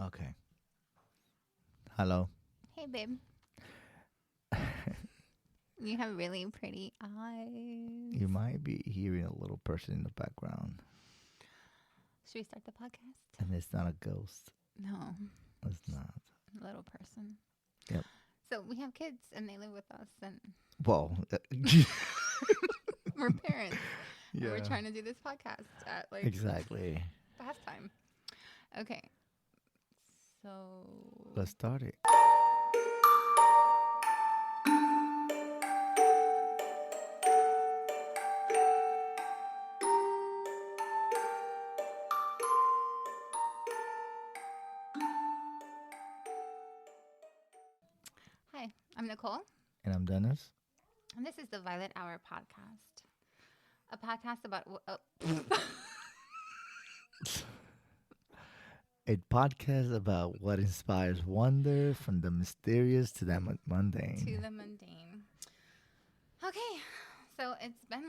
Okay. Hello. Hey, babe. You have really pretty eyes. You might be hearing a little person in the background, Should we start the podcast? and it's not a ghost. No, It's not. little person. Yep. So we have kids, and they live with us, and Well, we're parents. And yeah. we're trying to do this podcast at Exactly. fast time. Okay. So Let's start it. hi, I'm Nicole, And I'm Dennis. and this is the Violet Hour podcast. A podcast about A podcast about what inspires wonder from the mysterious to the mundane. to the mundane. Okay, so it's been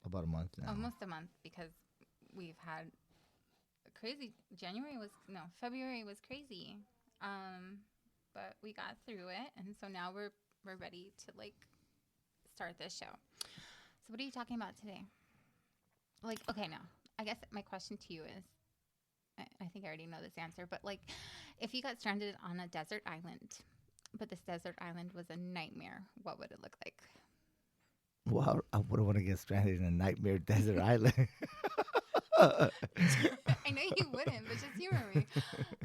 About a month now. almost a month because we've had a crazy February was crazy. But we got through it, and so now we're ready to start this show. So what are you talking about today? Okay, now I guess my question to you is, I think I already know this answer, but if you got stranded on a desert island, but this desert island was a nightmare, what would it look like? Well, I wouldn't want to get stranded in a nightmare desert island. I know you wouldn't, but just humor me.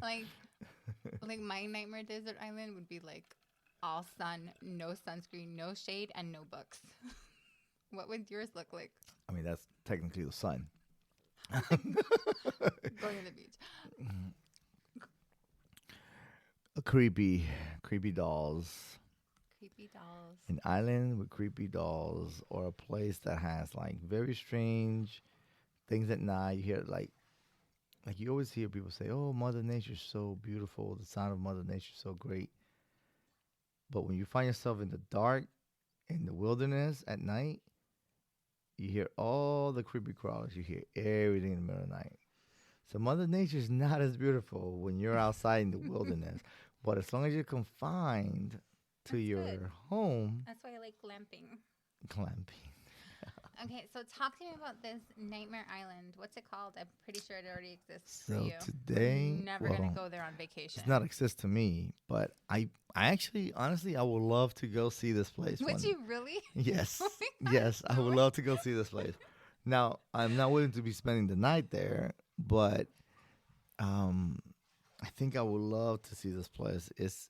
Like my nightmare desert island would be all sun, no sunscreen, no shade, and no books. What would yours look like? I mean, that's technically the sun. Going to the beach. Creepy dolls. Creepy dolls. An island with creepy dolls, or a place that has very strange things at night. You hear like you always hear people say, "Oh, Mother Nature's so beautiful. The sound of Mother Nature's so great." But when you find yourself in the dark, in the wilderness at night, you hear all the creepy crawlers. You hear everything in the middle of the night. So Mother Nature's not as beautiful when you're outside in the wilderness. But as long as you're confined to That's your good. home, That's why I like glamping. glamping. Okay, so talk to me about this Nightmare Island. What's it called? I'm pretty sure it already exists for So you. today, We're never gonna go there on vacation. It's not exist to me, but I actually, honestly, I would love to go see this place. Would you really? Yes, Oh my God, yes, I no would way. love to go see this place. Now, I'm not willing to be spending the night there, but I think I would love to see this place. It's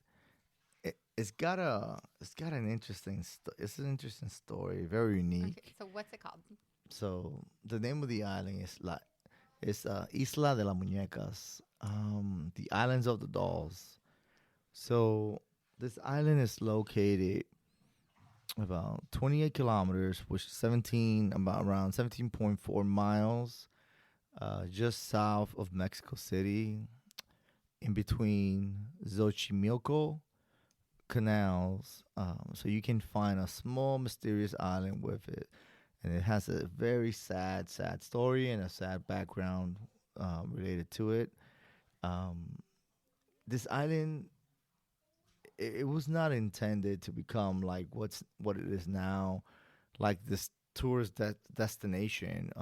got an interesting it's an interesting story, very unique. Okay, so what's it called? So the name of the island is Isla de las Muñecas, the islands of the dolls. So this island is located about 28 kilometers, which is around 17.4 miles, just south of Mexico City, in between Xochimilco canals. So you can find a small mysterious island with it. And it has a very sad story and a sad background related to it. This island, it was not intended to become what it is now, like this tourist destination.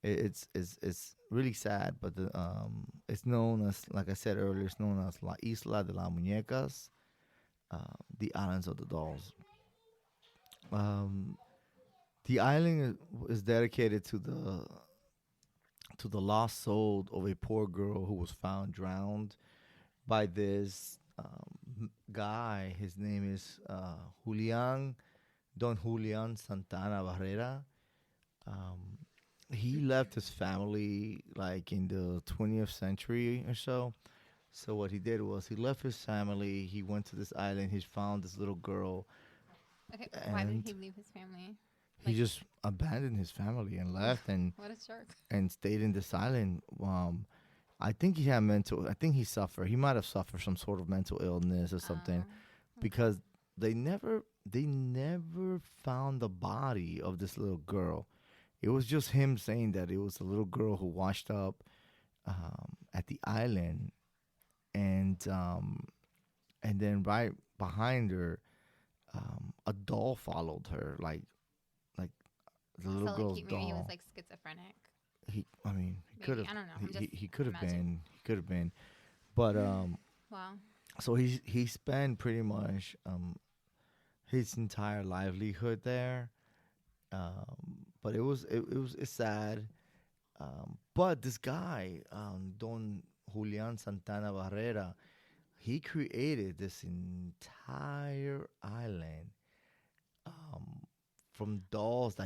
It's really sad, but it's known as, like I said earlier, it's known as La Isla de las Muñecas, the islands of the dolls. The island is dedicated to the lost soul of a poor girl who was found drowned by this guy. His name is Don Julian Santana Barrera. He left his family in the 20th century or so. So what he did was he left his family. He went to this island. He found this little girl. Okay, why did he leave his family? He just abandoned his family and left What a jerk. and stayed in this island. I think he had I think he suffered. He might have suffered some sort of mental illness or something, Okay. because they never found the body of this little girl. It was just him saying that it was a little girl who washed up, at the island, and and then right behind her, a doll followed her, like the little So like girl's maybe he was doll. like schizophrenic. I mean, he could Maybe have. I don't know. I'm just He could have imagining. been. He could have been. But Wow. so he spent pretty much his entire livelihood there. But it's sad. But this guy, Don Julian Santana Barrera, he created this entire island, um, from dolls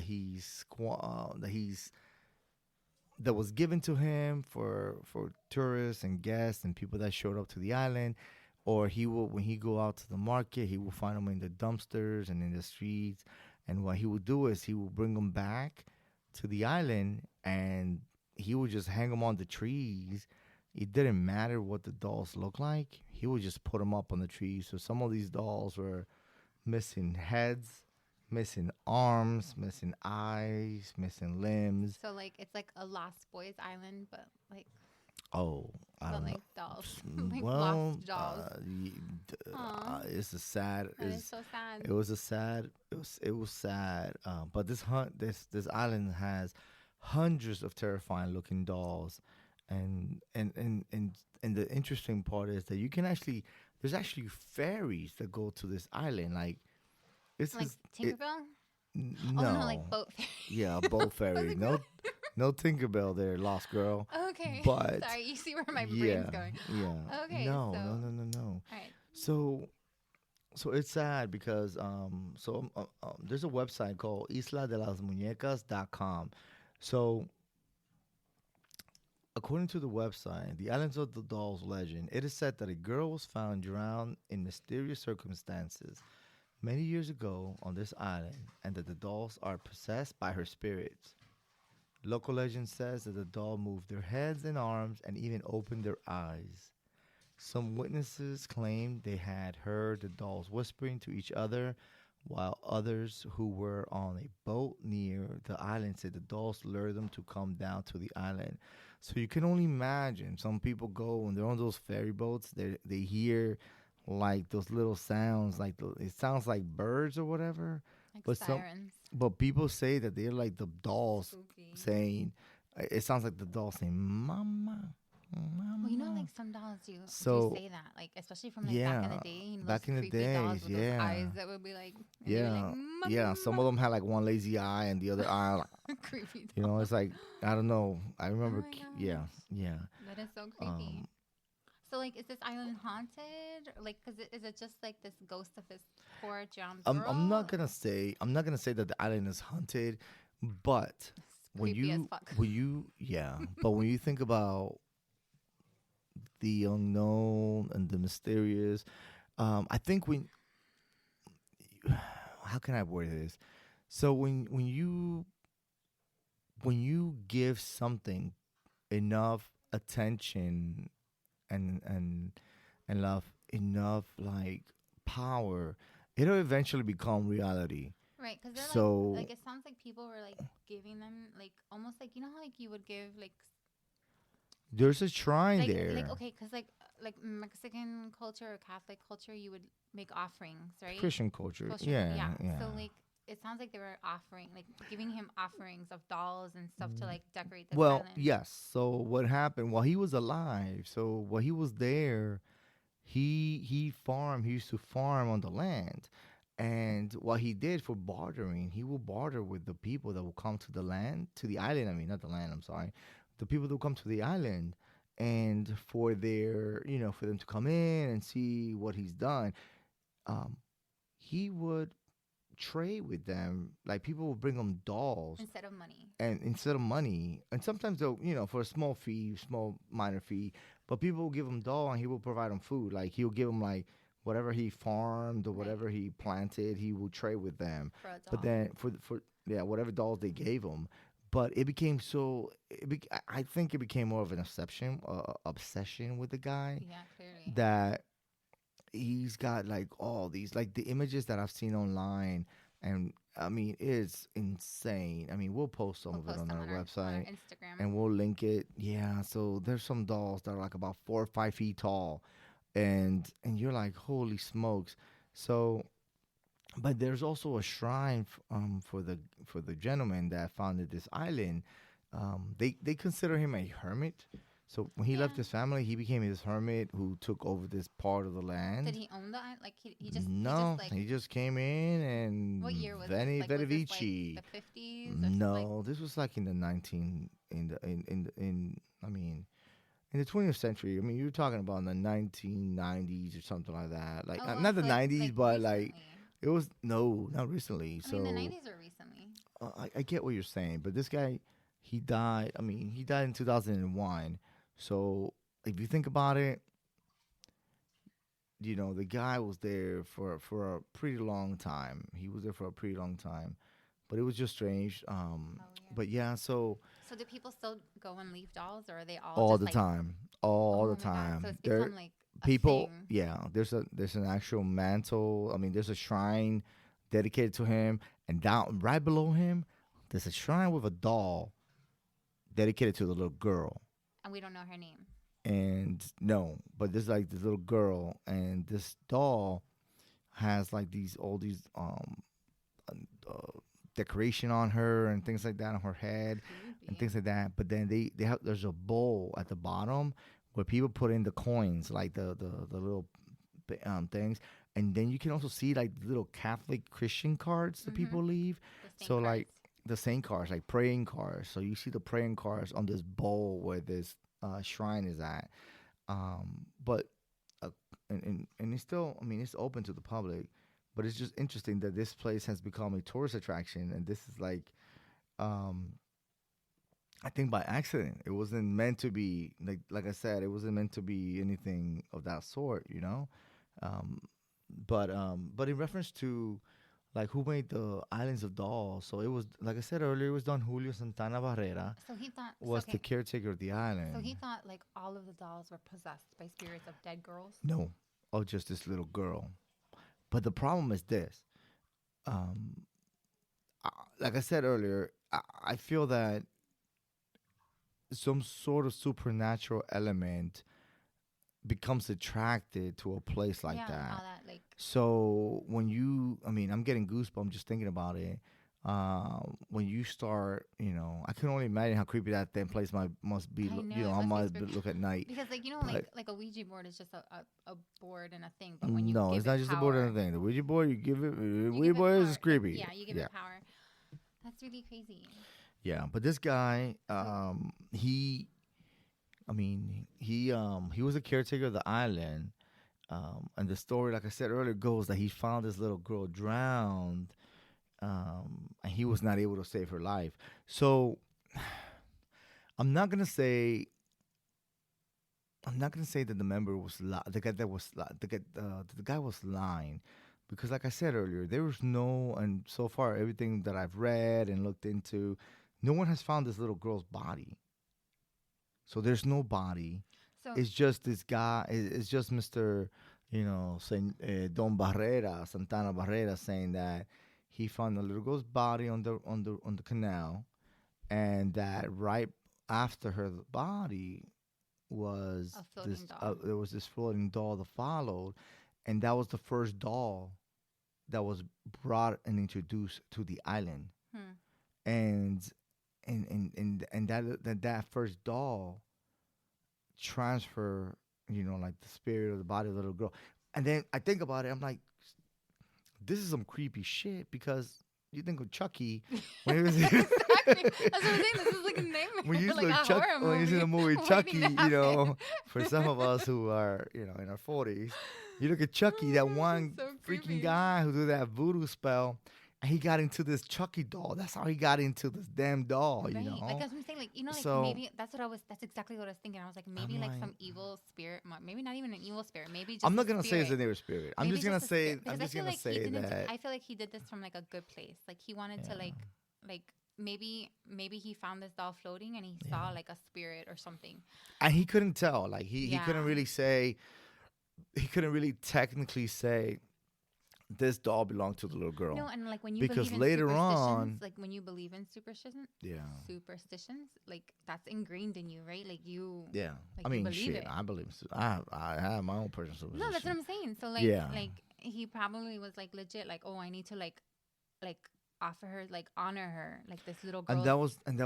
that was given to him for tourists and guests and people that showed up to the island, or he will when he go out to the market, he will find them in the dumpsters and in the streets, and what he would do is he will bring them back to the island, and he would just hang them on the trees. It didn't matter what the dolls looked like. He would just put them up on the trees. So some of these dolls were missing heads, missing arms, missing eyes, missing limbs. So like it's like a Lost Boys Island, Oh, I but don't know. like dolls, like Well, lost dolls. Aw, it's a sad. that is so sad. It was a sad. It was sad. But this island has hundreds of terrifying looking dolls, and the interesting part is that you can actually there's actually fairies that go to this island. Like this Like is it. Tinkerbell? Oh no, No, like boat fairy. yeah, both I was fairy. like, No, no Tinkerbell there, lost girl. okay. But Sorry, you see where my yeah, brain's going. yeah. Okay, No, so no, no, no, no. all right. So it's sad because there's a website called Isla de las Muñecas.com. So according to the website, the Islands of the Dolls legend, it is said that a girl was found drowned in mysterious circumstances many years ago on this island, and that the dolls are possessed by her spirits. Local legend says that the doll moved their heads and arms and even opened their eyes. Some witnesses claimed they had heard the dolls whispering to each other, while others who were on a boat near the island said the dolls lured them to come down to the island. So you can only imagine. Some people go when they're on those ferry boats, they hear like those little sounds, it sounds like birds or whatever. Like But sirens. but people say that they're like the dolls Spooky. saying. It sounds like the doll saying "Mama, Mama." Well, you know, like some dolls do So say that, like especially from like back in the yeah, day. You know, back those in the creepy dolls days, with those yeah, eyes that would be like, and they were yeah, like, yeah. Some of them had like one lazy eye and the other eye, creepy you doll. know, it's like I don't know. I Oh remember, my yeah, gosh, yeah. that is so creepy. Um, So like, is this island haunted? Or, like, is it just like this ghost of this poor drowned girl? I'm not gonna say that the island is haunted, but It's creepy as fuck. yeah, but when you think about the unknown and the mysterious, I think how can I word this? So when you give something enough attention and love enough like power, it'll eventually become reality. Right, because they're So like it sounds like people were like giving them like almost like you know how like you would give there's a shrine there. like okay, because like Mexican culture or Catholic culture, you would make offerings, right? Christian culture. Culture, Yeah, yeah. So like it sounds like they were offering like giving him offerings of dolls and stuff to like decorate this Well, island. yes. So what happened while he was alive? So while he was there, he farmed. He used to farm on the land, and what he did for bartering, he will barter with the people that will come to the land, to the island. I mean, not the land. I'm sorry, the people that will come to the island, and for for them to come in and see what he's done. Um, he would trade with them. Like people would bring him dolls Instead of money. and instead of money, and sometimes they'll for a small fee, small minor fee, but people will give him doll and he will provide them food. Like he'll give them like whatever he farmed or Right. whatever he planted, he will trade with them. For a doll. But then for yeah, whatever dolls they gave him. But it became so. I think it became more of an obsession with the guy Yeah, clearly. that he's got like all these like the images that I've seen online, and I mean, it's insane. I mean, we'll post some We'll of it post on them our on our website Instagram. and we'll link it. Yeah, so there's some dolls that are like about 4 or 5 feet tall, and you're like, holy smokes. So, but there's also a shrine for the gentleman that founded this island. They consider him a hermit. So when he left Yeah. his family, he became this hermit who took over this part of the Did land. he own the island? Like he just No, like he just came in what and year was this? Veni Like was Vidi this like Vici. the 50s or like No, this was like in the 19 in I mean in the 20th century. I mean, you're talking about in the 1990s or something like that. Like oh wow, not the so like 90s, but like recently. it was no, not recently. I mean the So 90s or recently. I get what you're saying, but this guy, he died. I mean, he died in 2001. So if you think about it, the guy was there for a pretty long time. He was there for a pretty long time, but it was just strange. Oh yeah. But yeah, so So do people still go and leave dolls, or are they all all just the like, time, all oh the my god? So time. it's There, become like a people, thing. yeah. There's an actual mantle. I mean, there's a shrine dedicated to him, and down right below him, there's a shrine with a doll dedicated to the little girl. And we don't know her name. And no, but there's like this little girl, and this doll has like these all these uh, decoration on her and things like that on her head and Creepy. things like that. But then they have there's a bowl at the bottom where people put in the coins, like the little things, and then you can also see like little Catholic Christian cards that Mm-hmm. people leave. The So saint cards. like the same cards, like praying cards. So you see the praying cards on this bowl where this shrine is at. But uh, and it's still, I mean, it's open to the public, but it's just interesting that this place has become a tourist attraction, and this is like, um, I think by accident. It wasn't meant to be like I said, it wasn't meant to be anything of that sort. Um, but in reference to like who made the Islands of Dolls, so it was like I said earlier, it was Don Julio Santana Barrera So he thought. So, was the okay. caretaker of the So he island. thought like all of the dolls were possessed by spirits of dead girls. No, of just this little girl. But the problem is this. Um, like I said earlier, I feel that some sort of supernatural element becomes attracted to a place like Yeah, all that. that like. So I mean, I'm getting goosebumps just thinking about it. When you start, I can only imagine how creepy that damn place must be. I know it How must be must spooky. look at night. Because But like a Ouija board is just a board and a thing, but when you no, give it's it not just the board power, and the thing. The Ouija board, you give it. you Ouija give it board is power. creepy. Yeah, you give Yeah, it power. That's really crazy. yeah. But this guy, So I mean, he was a caretaker of the island. And the story, like I said earlier, goes that he found this little girl drowned, and he was not able to save her life. So I'm not gonna say that the member was the guy that was the guy was lying, because like I said earlier, there was no, and so far everything that I've read and looked into, no one has found this little girl's body. So there's no body. so It's just this guy. It's just Mr. Don Barrera, Santana Barrera, saying that he found a little girl's body on the canal, and that right after her body was a floating doll. there was this floating doll that followed, and that was the first doll that was brought and introduced to the island, Hmm. and that first doll transfer, like the spirit of the body of the little girl. And then I think about it, I'm like, this is some creepy shit, because you think of Chucky when he was Exactly. That's what I'm saying. This is like a nightmare. when you like a look Chuck horror when you see the movie waiting Chucky, to happen. for some of us who are, in our 40s, you look at Chucky, that one So freaking creepy. guy who did that voodoo spell, and he got into this Chucky doll. That's how he got into this damn doll, Right. Like that's what I'm saying. Like like So maybe that's what I was. That's exactly what I was thinking. I was like maybe I'm like like, some evil spirit. Maybe not even an evil spirit. Maybe just. I'm a not gonna say it's a spirit. neighbor spirit. I'm Maybe just gonna a say spirit. Because I feel like he say didn't. that. I feel like he did this from like a good place. Like he wanted to Yeah. like maybe he found this doll floating and he Yeah. saw like a spirit or something. And he couldn't tell. Like he Yeah. couldn't really say. He couldn't really technically say this doll belonged to the little girl. No, and like when you Because believe in later superstitions, on, like when you believe in yeah, superstitions, like that's ingrained in you, right? yeah. Like I you mean, believe shit. it. I believe. I have my own personal No, that's what superstition. I'm saying. So Yeah, like he probably was like legit, like, oh, I need to like offer her, like honor her, like this little and girl. that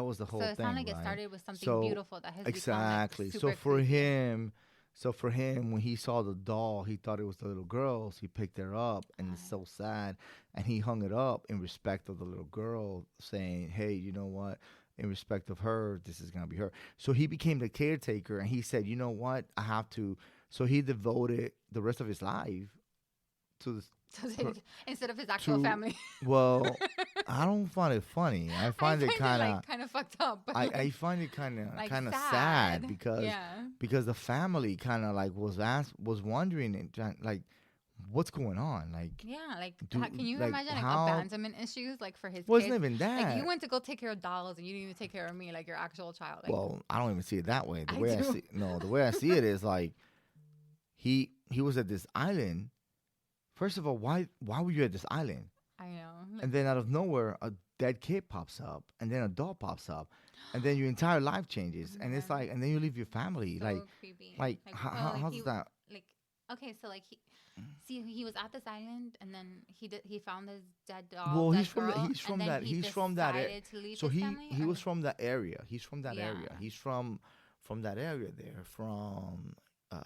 was the So whole it sounded thing, like it right? started with something So beautiful that has become like exactly. super creepy. So for him, when he saw the doll, he thought it was the little girl's. He picked her up, and it's God. so sad. And he hung it up in respect of the little girl, saying, "Hey, you know what? In respect of her, this is gonna be her." So he became the caretaker, and he said, "You know what? I have to." So he devoted the rest of his life to this. So per- instead of his actual To family, well, I don't find it funny. I I find it find it kind of like kind of fucked up, but I like find it kind of sad sad. Yeah. because the family kind of like was wondering and like what's going on, like Yeah, like do can you like imagine like how abandonment issues like for his wasn't kids? even Like you that. went to go take care of dolls and you didn't even take care of me, like your actual child. Like Well, I don't even see it that way. The I way I do. see no, the way I see it is like he was at this island. First of all, why were you at this island? I know. And then out of nowhere, a dead kid pops up, and then a doll pops up, and then your entire life changes, and it's like, and then you leave your family, So creepy. like Well, like how's that? like okay, so like he was at this island and then he found this Well, dead girl, he's from and then that he he's from that decided to leave so his family. he Or was from that area. He's from that yeah. area. He's from that area there from um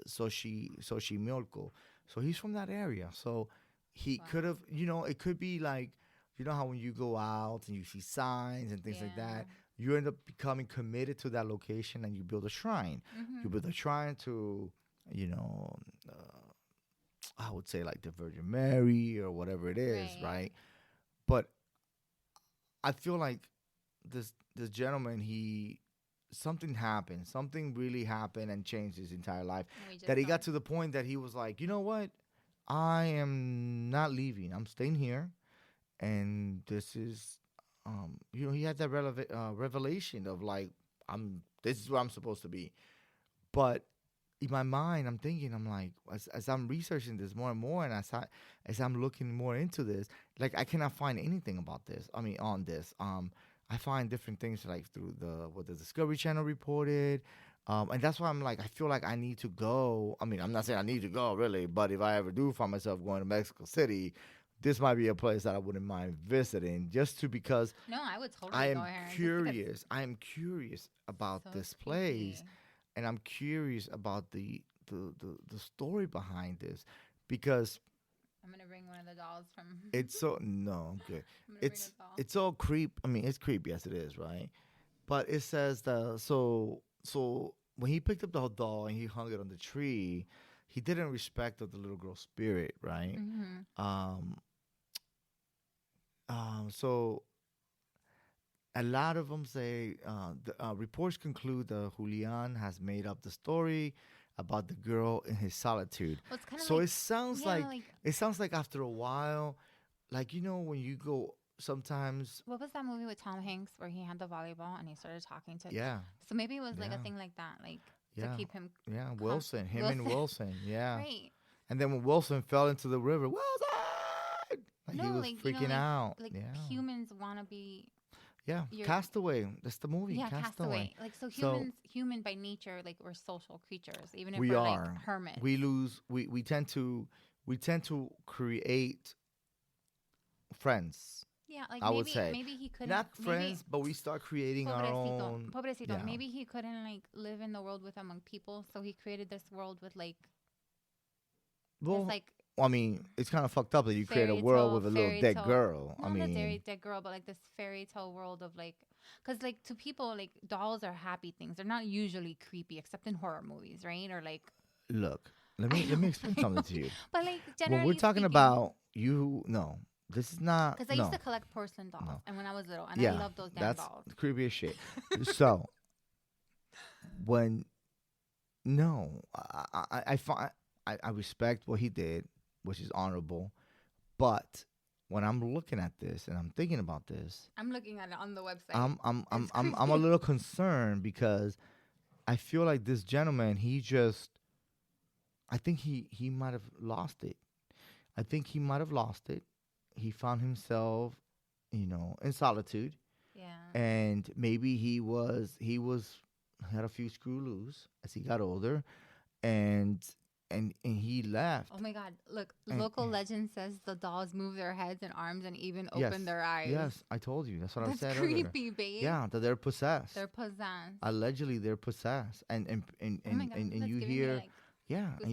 Xochimilco. So he's from that area. So he Wow. could have, it could be like, how when you go out and you see signs and things like Yeah. that, you end up becoming committed to that location and you build a shrine. You Mhm. build a shrine to, you know, uh, I would say like the Virgin Mary or whatever it is, Right. right? But I feel like this gentleman, he something happened, something really happened and changed his entire life. And we just That he got don't. to the point that he was like, you know what, I am not leaving. I'm staying here, and this is, he had that revelation of like, this is where I'm supposed to be. But in my mind, I'm thinking, I'm like, as I'm researching this more and more, and as I'm looking more into this, like I cannot find anything about this. I mean, on this, I find different things like through what the Discovery Channel reported, and that's why I'm like, I feel like I need to go. I mean, I'm not saying I need to go really, but if I ever do find myself going to Mexico City, this might be a place that I wouldn't mind visiting, just to because No, I would totally I go am here. Just because curious. I am curious about so this place, creepy. and I'm curious about the story behind this, because I'm gonna bring one of the dolls from. it's so no, I'm good. I'm gonna bring It's a doll. it's all creep. I mean, it's creepy as it is, right? But it says that so when he picked up the doll and he hung it on the tree, he didn't respect of the little girl's spirit, right? Mm-hmm. Um, so a lot of them say reports conclude that Julian has made up the story about the girl in his solitude. Well, it's kind of So like it sounds like after a while, like when you go sometimes, what was that movie with Tom Hanks where he had the volleyball and he started talking to? yeah, So maybe it was like a yeah, thing like that, like to yeah, keep him yeah. calm. Him and Wilson, yeah. Right. And then when Wilson fell into the river, Wilson, like he No, was like freaking out. like Yeah, humans want to be yeah. your Castaway. That's the movie. yeah, Castaway. castaway. Like so So human by nature, like we're social creatures, even if we we're like are. hermits. We lose. We tend to create friends. Yeah, like I would say maybe he couldn't not maybe friends, but we start creating our own. pobrecito. Yeah. Maybe he couldn't like live in the world with among people, so he created this world with like this Well, like I mean, it's kind of fucked up that you create a world with a little fairy dead tale. girl. I Not a mean, dead girl, but like this fairy tale world of like, because like to people like dolls are happy things. They're not usually creepy, except in horror movies, right? Or like, look. Let I me let know, me explain I something know. to you. But like When we're generally talking speaking, about no, this is not because I used no. to collect porcelain dolls, No. and when I was little, and I Yeah, loved those damn that's dolls. creepy as shit. So when no, I respect what he did, which is honorable. But when I'm looking at this and I'm thinking about this, I'm looking at it on the website. I'm It's I'm a creepy. little concerned because I feel like this gentleman, I think he might have lost it. I think he might have lost it. He found himself, in solitude, Yeah. and maybe he had a few screw loose as he got older, and and he Oh left. my God. Look, And local legend says the dolls move their heads and arms and even yes, open their eyes. yes, I told you. That's what I That's said earlier. creepy, babe. Yeah, that they're possessed. They're possessed. Allegedly, they're possessed, Oh my God. and That's you giving me hear, like yeah, goosebumps.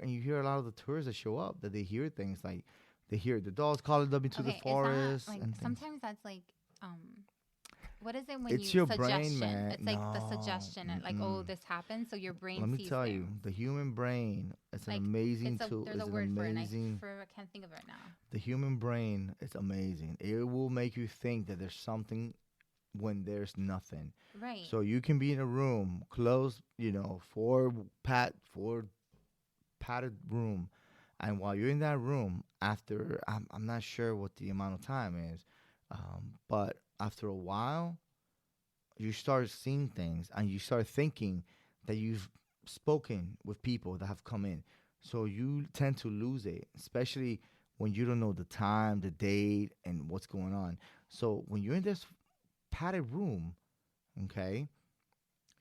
and you hear a lot of the tourists that show up that they hear things like they hear the dolls calling them into the Okay, is that forest like and things. sometimes that's like um what is it when It's you your brain, suggestion? man. It's like the No, suggestion, like oh mm-mm. this happened, so your brain Let me sees tell you, things. the human brain is an Like amazing it's a tool. there's a It's an word for it, and amazing. I can't think of it right now. The human brain is amazing. It will make you think that there's something when there's nothing. Right. So you can be in a room, closed, four padded room, and while you're in that room, after I'm not sure what the amount of time is, but after a while, you start seeing things and you start thinking that you've spoken with people that have come in. So you tend to lose it, especially when you don't know the time, the date, and what's going on. So when you're in this padded room, okay,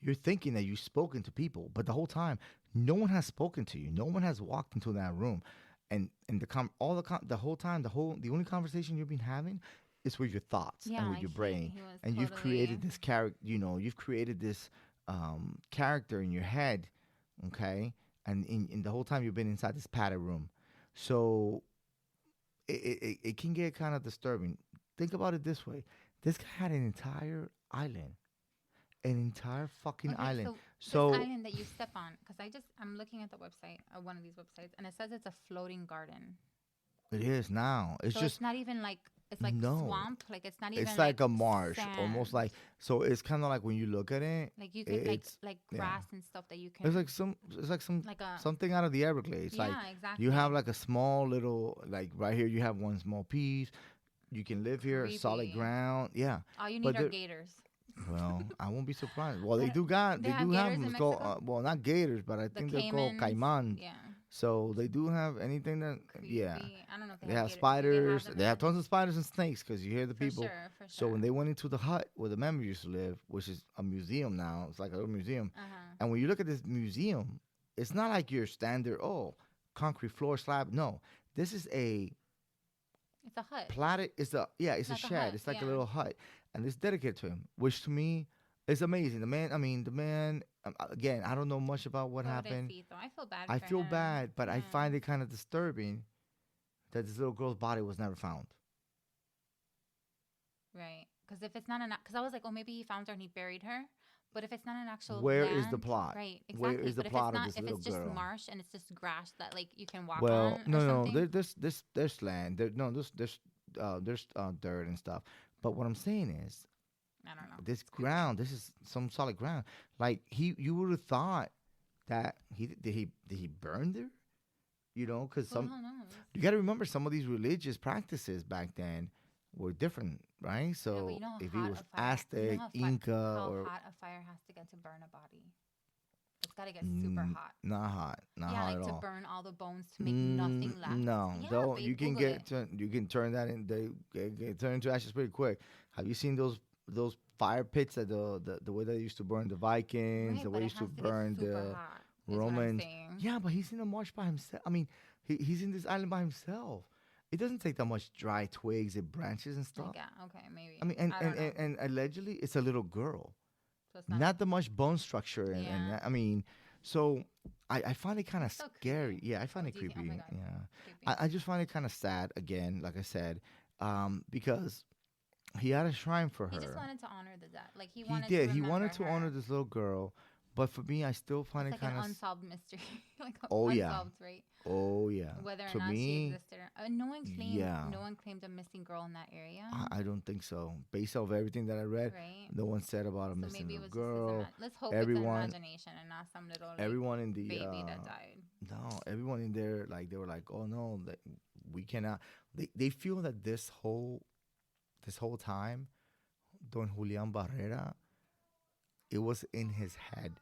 you're thinking that you've spoken to people, but the whole time, no one has spoken to you. No one has walked into that room, and the whole time, the only conversation you've been having is with your thoughts Yeah, and with like your brain, he was and you've totally created this character. You've created this character in your head, okay, and in the whole time you've been inside this padded room, so it can get kind of disturbing. Think about it this way: this guy had an entire island, an entire fucking okay. island. So this So island that you step on, because I'm looking at the website, one of these websites, and it says it's a floating garden. it is now. It's So it's just not even like it's like no. swamp. Like it's not even It's like like a marsh, almost sand. like so. It's kind of like when you look at it, Like you could it's like yeah. grass and stuff that you It's can like some like a something out of the Everglades. Like yeah you have exactly. like a small little like right here. You have one small piece. You can live here, solid Creepy. ground. Yeah, All you but need are there. gators. Well, I won't be surprised. Well, But they they have do have gators them. in It's called Mexico. well, not gators, but I The think they're called caimans. caiman. Yeah. So they do have anything that yeah. Creepy. I don't know if they They have have gators. Maybe they have spiders. them They have in tons of spiders and snakes because you hear the for people. sure, for So when sure. they went into the hut where the members used to live, which is a museum now, it's like a little museum. Uh huh. And when you look at this museum, it's not like your standard concrete floor slab. No, this is a It's a hut. platted. It's It's a like a shed. hut. It's like a Yeah. little hut, and it's dedicated to him, which to me is amazing. The man. Again, I don't know much about what happened. Pobrecito. I feel bad I for feel him. bad, but I Yeah. find it kind of disturbing that this little girl's body was never found. Right. Because if it's not an, because I was like, oh, maybe he found her and he buried her. But if it's not an actual Where is the land, plot? right? Where Exactly. is the But if it's plot of not, this if little it's just girl? marsh and it's just grass that like you can walk Well, on or no. something, There's land. There's dirt and stuff. But what I'm saying is, I don't know. this It's creepy. ground. This is some solid ground. Like you would have thought that he burn there. Because Who the hell knows? you got to remember some of these religious practices back then were different, right? Yeah, but So you know if how it hot was a fire, Aztec, Inca, how or hot a fire has to get to burn a body. It's got to get super hot. not Yeah, hot like at to all. burn all the bones to make nothing left. No, Yeah, though babe, you can Google it. you can turn that in. They get turn into ashes pretty quick. Have you seen those fire pits that the way they used to burn the Vikings, Right, the way but they it used has to to get burn super the hot. Is what I'm Romans? saying. Yeah, but he's in a marsh by himself. I mean, he's in this island by himself. It doesn't take that much dry twigs and branches and Like, stuff. yeah, okay, maybe. I mean, I don't know. and allegedly it's a little girl, So it's not. not that much bone structure, and Yeah. I mean, so I find it kind of That's so scary. creepy. Yeah, I find Oh, it do you think? Oh my creepy. god, Yeah, creepy. I just find it kind of sad. Again, like I said, because he had a shrine for He just her. wanted to honor the dead. Like he He wanted to did. He remember wanted to honor her. this little girl, but for me, I still find It's it like an kind of. unsolved mystery, like Oh yeah. unsolved, right? Oh yeah. Whether or To not she me, existed. No one claimed. yeah. No one claimed a missing girl in that area, I don't think so. Based off everything that I read, right? no one said about a So missing maybe it little was just his girl. let's hope it's an Everyone, imagination and not some little like everyone in the baby that died. no, everyone in there like they were like, oh no, that we cannot. They feel that this whole time, Don Julian Barrera, it was in his head.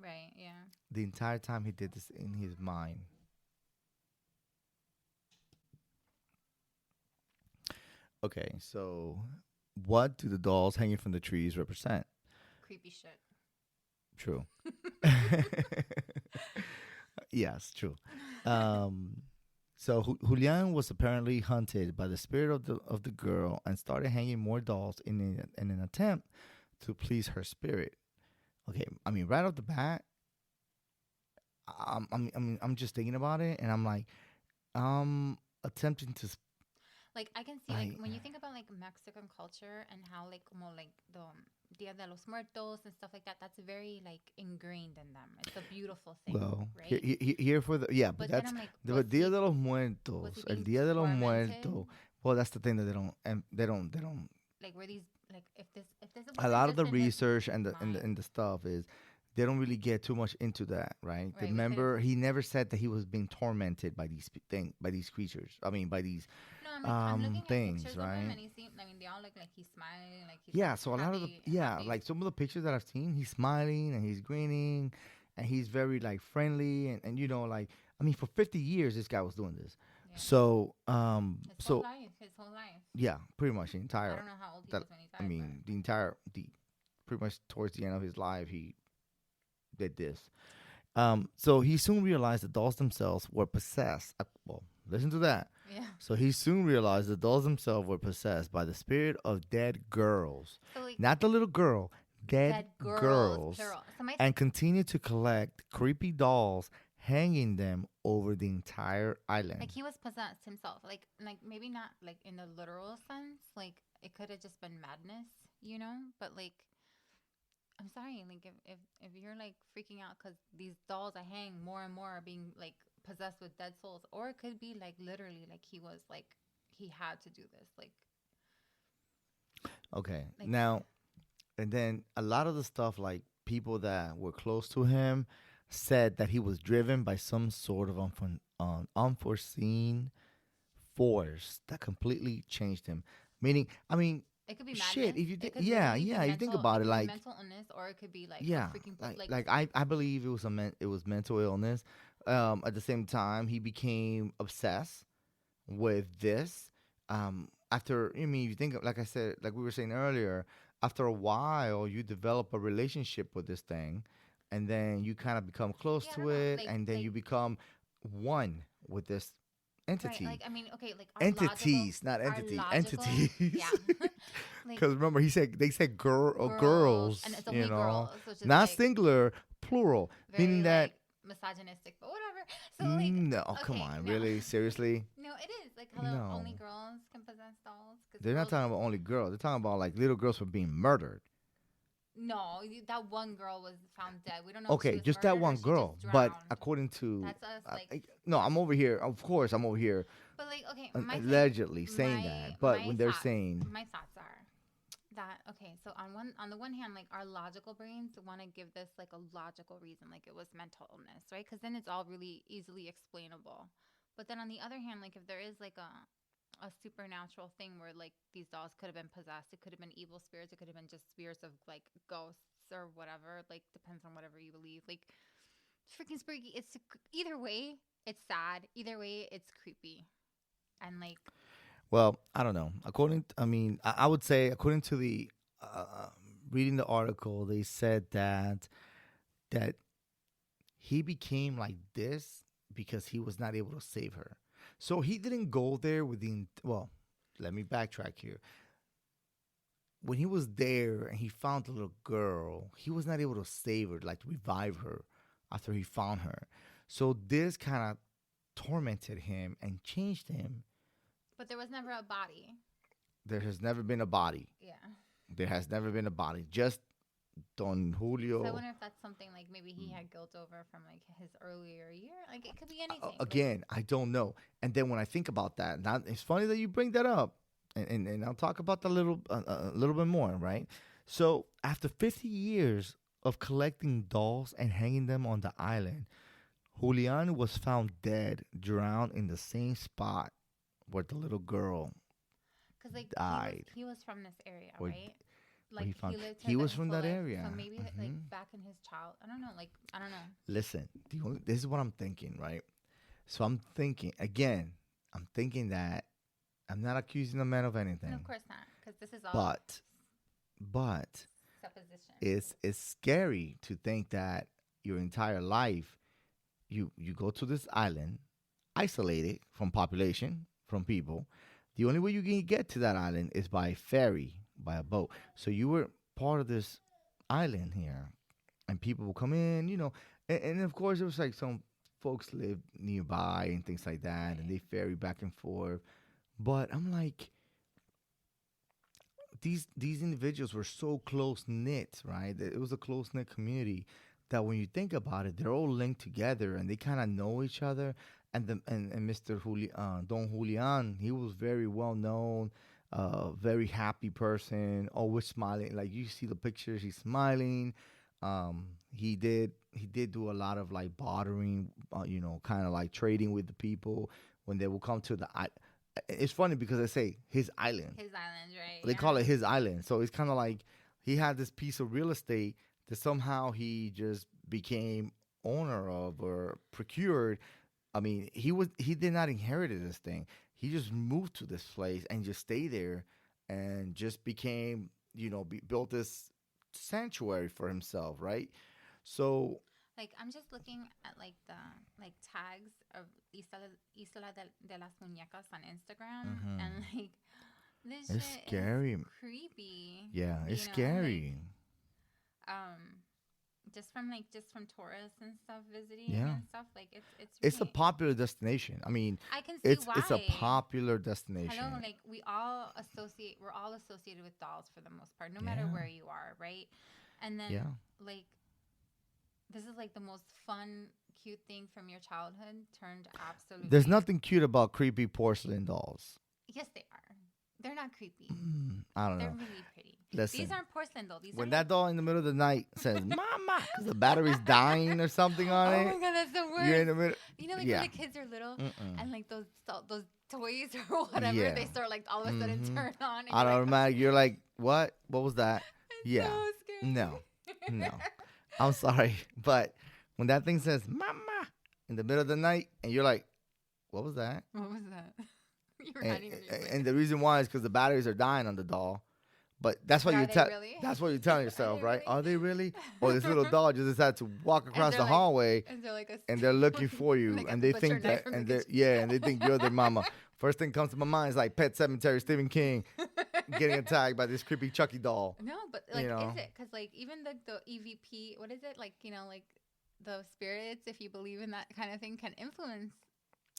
Right. Yeah. The entire time he did this in his mind. Okay, so what do the dolls hanging from the trees represent? Creepy shit. True. Yes, true. Um, so Julian was apparently hunted by the spirit of the girl and started hanging more dolls in an attempt to please her spirit. Okay, I mean, right off the bat, I'm just thinking about it, and I'm like, attempting to Like I can see like like, when you think about like Mexican culture and how like como like the Dia de los Muertos and stuff like that, that's very like ingrained in them. It's a beautiful thing, well, right? here for the yeah, but But then that's I'm like, the Dia de los was he Muertos, el being Dia de los tormented? Muertos. Well, that's the thing that they don't. Like were these like if this A wasn't lot of just the in his research and mind, the stuff is they don't really get too much into that, right? right? We could have. Remember, he never said that he was being tormented by by these creatures. I mean, by these No, I'm like I'm looking at things, pictures of him right? and he seemed. I mean, they all look like he's smiling, like he's like Yeah, so a lot of the happy, yeah, happy. like some of the pictures that I've seen, he's smiling and he's grinning and he's very like friendly and you know like I mean for 50 years this guy was doing this. Yeah, So his whole so life, his whole life. yeah, pretty much the I entire don't know how old he that was when he I died, but mean the pretty much towards the end of his life he did this. So he soon realized the dolls themselves were possessed. Well, listen to that. yeah. So he soon realized the dolls themselves were possessed by the spirit of dead girls. So like Not the little girl, dead dead girls, girls. plural. So my And continued to collect creepy dolls, hanging them over the entire like island. he was possessed himself. Like maybe not like in the literal sense. Like it could have just been madness, you know. But like I'm sorry, like if you're like freaking out because these dolls I hang more and more are being like possessed with dead souls, or it could be like literally like he was like he had to do this, Okay. like Now, and then a lot of the stuff, like people that were close to him, said that he was driven by some sort of unforeseen force that completely changed him. Meaning, I mean, it could be shit. madness. If you It think, could yeah, literally be yeah, if you think mental. about It it, could be like, mental illness, or it could be like a yeah, freaking like like I believe it was it was mental illness. At the same time, he became obsessed with this. After I mean, you think like I said, like we were saying earlier, after a while, you develop a relationship with this thing, and then you kind of become close yeah, I don't to know, it, and then you become one with this right. Like entity. I mean, okay, like Entities, not our entity, logical, entities. yeah, like Because remember, he said they said girl or girls, and girls, it's you only know, girls, which is not like singular, plural, very meaning that like misogynistic, but whatever. So like, no, come okay, on, no, really, seriously, no, it is like hello, only no. girls can possess dolls because They're not girls. talking about only girls. They're talking about like little girls for being murdered. No, that one girl was found dead. We don't know if she Okay, was just that murdered or one she just girl. But drowned. according to, That's us like, no, I'm over here. Of course, I'm over here but like, okay, my thing, allegedly saying that. But when they're saying, my thoughts are that okay. So on the one hand, like our logical brains want to give this like a logical reason, like it was mental illness, right? Because then it's all really easily explainable. But then on the other hand, like if there is like a supernatural thing where like these dolls could have been possessed, it could have been evil spirits, it could have been just spirits of like ghosts or whatever. Like depends on whatever you believe. Like freaking spooky. It's either way, it's sad. Either way, it's creepy. And like, well, I don't know. I mean, I would say according to the reading the article, they said that he became like this because he was not able to save her. So he didn't go there with well, let me backtrack here. When he was there and he found the little girl, he was not able to save her, like revive her after he found her. So this kind of tormented him and changed him. but there was never a body. There has never been a body. Yeah. There has never been a body. Just Don So I Julio. wonder if that's something like maybe he had guilt over from like his earlier year. Like it could be anything. Like, Again, I don't know. And then when I think about that, now it's funny that you bring that up, and I'll talk about that a little bit more, right? So after 50 years of collecting dolls and hanging them on the island, Julian was found dead, drowned in the same spot where the little girl cause like died. he was from this area, Where, right? where Like he found he lived here he was his from whole that life. area. So maybe like Hmm. back in his child, I don't know. Like I don't know. Listen, this is what I'm thinking, right? So I'm thinking again. I'm thinking that I'm not accusing the man of And anything, of course not, because this is all but but supposition. it's scary to think that your entire life you go to this island, isolated from population, from people. The only way you can get to that island is by ferry, by a boat. So you were part of this island here, and people will come in, and of course it was like some folks live nearby and things like that, and Right. they ferry back and forth. But I'm like, these individuals were so close knit, right? That it was a close knit community that when you think about it, they're all linked together and they kind of know each other. And Mr. Don Julian, he was very well known, very happy person, always smiling. Like you see the pictures, he's smiling. He did do a lot of like bartering, kind of like trading with the people when they will come to the. It's funny because they say his island. His island, right? They call it his island. So it's kind of like he had this piece of real estate that somehow he just became owner of or procured. I mean, he did not inherit this thing. He just moved to this place and just stayed there and just became, built this sanctuary for himself, right? So, Like I'm just looking at like the like tags of Isla de las Muñecas on Instagram, mhm, and like this it's shit is scary. creepy. Yeah, it's You know, scary. um, just from tourists and stuff visiting Yeah. and stuff. Like it's It's a really. popular destination. I mean, I can see it's a why. popular Hello, destination. like we're all associated with dolls for the most part, no matter Yeah. where you are, right? And then Yeah. like this is like the most fun, cute thing from your childhood turned There's absolutely. nothing cute about creepy porcelain dolls. Yes, they are. They're not creepy. I don't They're know. really pretty. These Listen, aren't porcelain though. These are when like. that doll in the middle of the night says "Mama" because the battery's dying or something on Oh my it, god, that's the you're in worst. the middle. You know, like when Yeah. the kids are little Mm-mm. and like those toys or whatever, Yeah. they start like all of a sudden Mm-hmm. turn on, and you're like, Automatic. You're like, what? What was that? it's Yeah. so scary. No. No. I'm sorry, but when that thing says "Mama" in the middle of the night, and you're like, what was that? What was that? You were And, hiding from your and the reason why is because the batteries are dying on the doll. But that's what But you are they tell. really? That's what you're telling yourself, they right? really? Are they really? Or this little doll just decided to walk across they're the like- hallway And they're like a. and they're looking for you, Like a and they butcher think knife that, from the and they kitchen. yeah, and they think you're their mama. First thing comes to my mind is like Pet Cemetery, Stephen King getting attacked by this creepy Chucky doll. No, but like, You know. is it? Because like even the EVP, what is it? Like like the spirits, if you believe in that kind of thing, can influence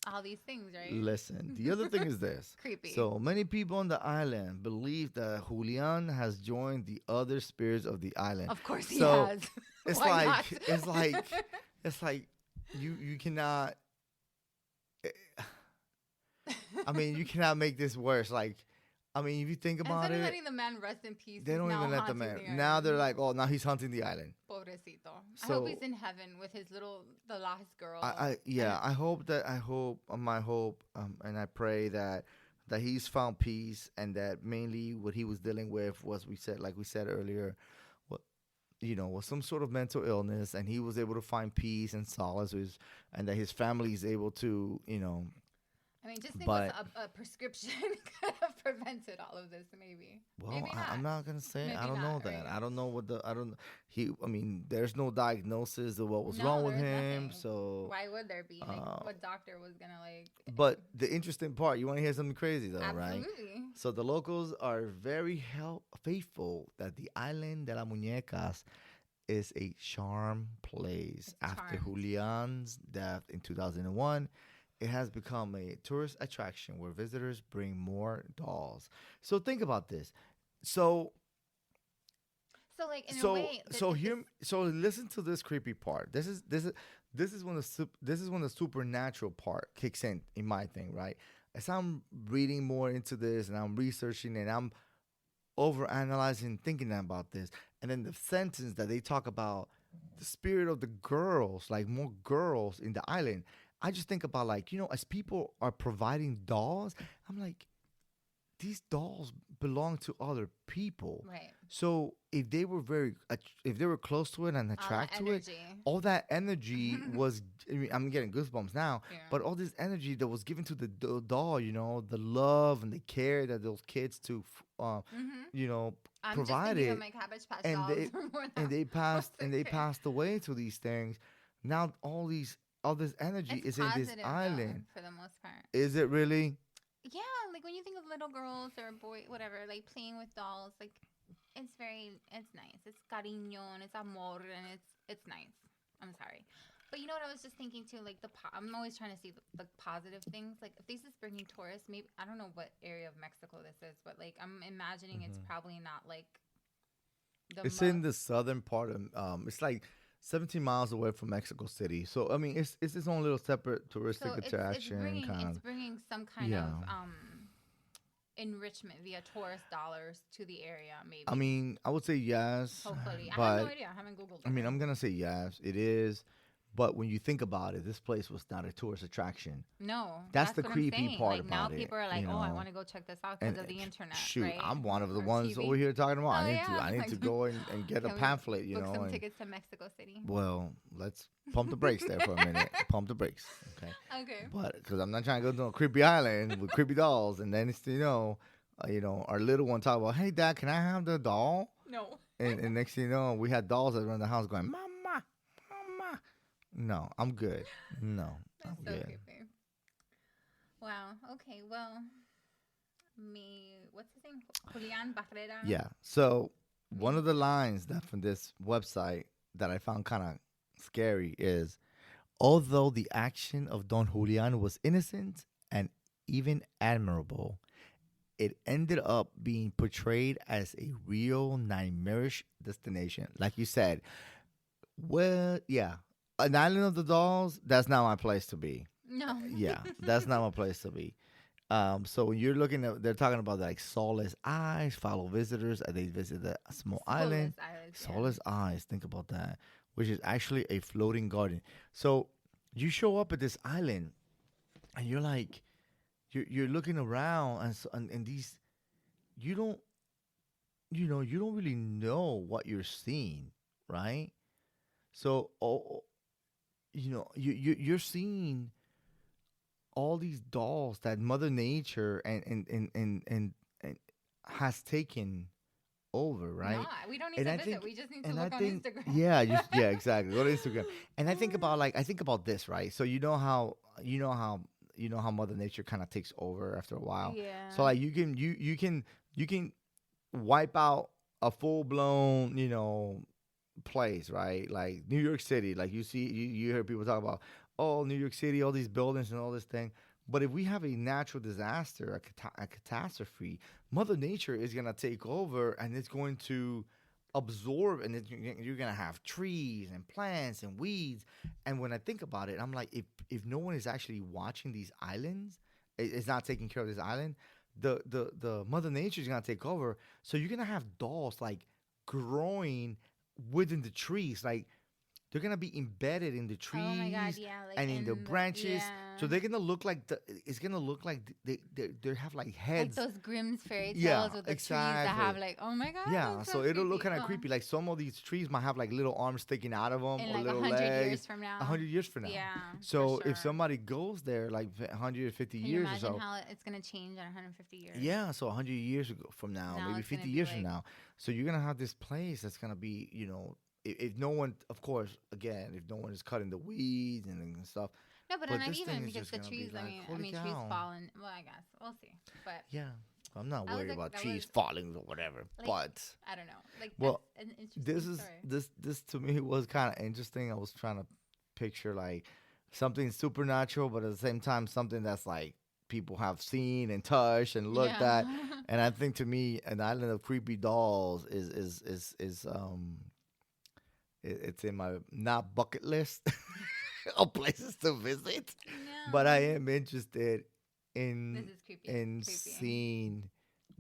all these things, right? Listen, the other thing is this. Creepy. So many people on the island believe that Julian has joined the other spirits of the island. Of course he So, has. It's Why like not? it's like you cannot. I mean, you cannot make this worse. Like, I mean, if you think about Instead of it, letting the man rest in peace, they he's don't now even let the haunting man. Now they're island. like, oh, now he's hunting the island. Pobrecito. I So- hope he's in heaven with the last girl. I hope my hope and I pray that he's found peace and that mainly what he was dealing with was like we said earlier, what was some sort of mental illness, and he was able to find peace and solace and that his family is able to I mean, just think but- what's a prescription could have prevented all of this, maybe. well, Maybe not. I'm not gonna say Maybe I don't know not, that. right? I don't know I mean, there's no diagnosis of what was No, wrong with there's him. nothing. So, Why would there be? Like, uh, what doctor was gonna like? but the interesting part, you want to hear something crazy though, right? Absolutely. So the locals are very faithful that the island de las Muñecas is a charm place. It's After charmed. Julian's death in 2001, it has become a tourist attraction where visitors bring more dolls. So think about this. So So like in a so way, so here so listen to this creepy part. This is when the supernatural part kicks in my thing, right? As I'm reading more into this and I'm researching and I'm overanalyzing, thinking about this, and then the sentence that they talk about the spirit of the girls, like more girls in the island. I just think about like as people are providing dolls, I'm like, these dolls belong to other people. Right. So if they were if they were close to it and All that attracted to it, energy. all that energy was. I mean, I'm getting goosebumps now. Yeah. But all this energy that was given to the doll, the love and the care that those kids Mhm. you know, I'm just thinking of provided, my Cabbage Patch and dolls they more and now. they passed Foster care. away to these things. Now all this energy It's is in this positive though, island. for the most part. Is it really? Yeah, like when you think of little girls or boy, whatever, like playing with dolls, like it's nice. It's cariño and it's amor and it's nice. I'm sorry, but you know what I was just thinking too, like I'm always trying to see the positive things. Like if this is bringing tourists, maybe I don't know what area of Mexico this is, but like I'm imagining it's Hmm. probably not like the It's in the southern part of it's like 17 miles away from Mexico City. So I mean, it's its own little separate so touristic attraction kind it's of. bringing some kind of Yeah. enrichment via tourist dollars to the area, I maybe. mean, I would say yes, Hopefully, I have no but idea. I haven't googled I it mean, yet. I'm gonna say yes, it is. But when you think about it, this place was not a tourist attraction. No, That's that's the what I'm creepy saying. part Like now about it, people are like, oh, I want to go check this out because And of the internet, shoot, right? I'm one of the Or ones over TV. here talking about. Oh yeah, I need like to go and get a can we pamphlet, book some and tickets to Mexico City? well, let's pump the brakes there for a minute. Pump the brakes, okay? Okay. But because I'm not trying to go to a creepy island with creepy dolls, and then it's our little one talk about, hey dad, can I have the doll? No. And next thing you know, we had dolls that around the house going, mama, mama. No, I'm good. No, I'm That's so good. creepy. Wow. Okay. Well, what's his name? Julian Barrera. Yeah. So one of the lines that from this website that I found kind of scary is, although the action of Don Julian was innocent and even admirable, it ended up being portrayed as a real nightmarish destination. Like you said, well, yeah, an island of the dolls, that's not my place to be. No. Yeah, that's not my place to be. So when you're looking at, they're talking about like soulless eyes, follow visitors as they visit the small island. Soulless eyes. Yeah. Soulless eyes, think about that, which is actually a floating garden. So you show up at this island, and you're like, you're looking around, and these, you don't, you don't really know what you're seeing, right? So, you're seeing all these dolls that Mother Nature and has taken over, No, right? we don't need And to I visit. think, We just need to and I look on think, Instagram. yeah, yeah, exactly. Go to Instagram, and I think about this, right? So you know how Mother Nature kind of takes over after a while. Yeah. So like you can wipe out a full blown place, right? Like New York City, like you hear people talk about, oh, New York City, all these buildings and all this thing. But if we have a natural disaster, a catastrophe, Mother Nature is gonna take over and it's going to absorb, and you're gonna have trees and plants and weeds. And when I think about it, I'm like, if no one is actually watching these islands, is not taking care of this island, the Mother Nature is gonna take over. So you're gonna have dolls like growing within the trees, like they're gonna be embedded in the Oh my god, trees yeah, like and in the branches. yeah. So they're gonna look like it's gonna look like they have like Like heads. those Grimm's fairy tales Yeah, with the trees that exactly. have like, oh my god. Yeah, that's so it'll look creepy. kind of creepy. Like some of these trees might have like little arms sticking out of them In or like little 100 legs. years from now. 100 years from now. Yeah. So for sure. if somebody goes there like 150 Can you years or imagine so, how it's gonna change in 150 years? yeah, so 100 years from now, Now maybe it's gonna 50 be years from like- now. So you're going to have this place that's going to be, if no one, of course, again, if no one is cutting the weeds and stuff. No, but, But not this even thing is because just the gonna be trees. like, I holy mean, trees cow. fall and well, I guess we'll see. But Yeah, I'm not I was worried like- about that trees was- falling or whatever. like, But I don't know. Like, Well, that's an interesting this is story. this to me was kind of interesting. I was trying to picture like something supernatural, but at the same time something that's like people have seen and touched and looked Yeah. at. And I think to me, an island of creepy dolls it's in my not bucket list of places to visit, but I No. am interested This in is creepy. in creepy. seeing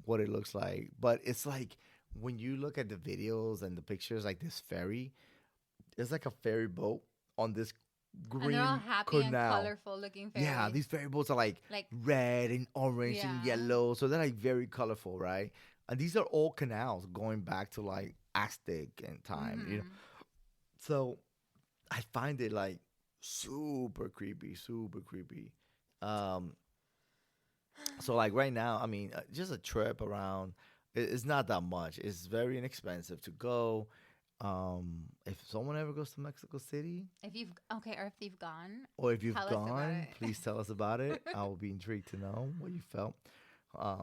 what it looks like. But it's like when you look at the videos and the pictures, like this ferry, it's like a ferry boat on this And they're all green happy and canal. colorful looking Yeah, fairies. these fairy boats are like Like, red and orange and yeah. yellow, so they're like very colorful, right? And these are all canals going back to like Aztec and time, you know. Mm-hmm. So I find it like super creepy, super creepy. Um, so like right now, I mean, just a trip around, it's not that much. It's very inexpensive to go. If someone ever goes to Mexico City, If you've okay, or if you've gone, or if you've tell us about gone, it. please tell us about it. I will be intrigued to know what you felt. I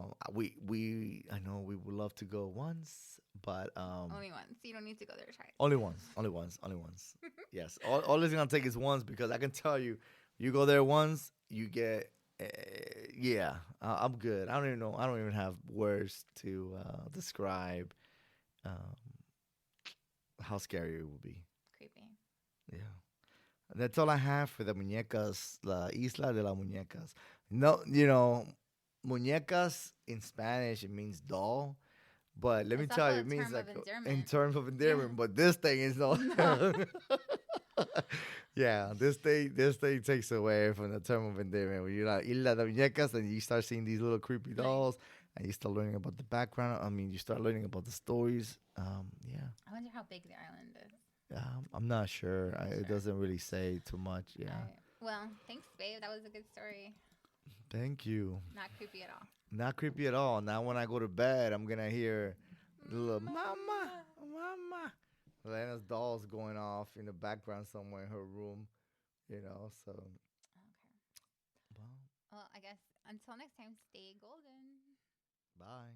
know we would love to go once, but Only once. You don't need to go there twice. only once, only once, only once. Yes, all it's gonna take is once because I can tell you, you go there once, you get. Yeah, I'm good. I don't even know. I don't even have words to describe um, how scary it will be. Creepy. Yeah. That's all I have for the muñecas, la Isla de las Muñecas. No, muñecas in Spanish it means doll, but let me It's tell also you, a it means term of like in endearment. terms of Yeah. endearment. But this thing is no. No. Yeah, this thing takes away from the term of endearment. When you're like Isla de Muñecas, and you start seeing these little creepy Like, dolls, and you start learning about the background. I mean, you start learning about the stories. Yeah. I wonder how big the island is. I'm not sure. Not It sure. doesn't really say too much. Yeah. All right. Well, thanks, babe. That was a good story. Thank you. Not creepy at all. Not creepy at all. Now when I go to bed, I'm gonna hear the little mama, Mama. mama. Lena's dolls going off in the background somewhere in her room. So Okay. well, Well, I guess until next time, stay golden. bye.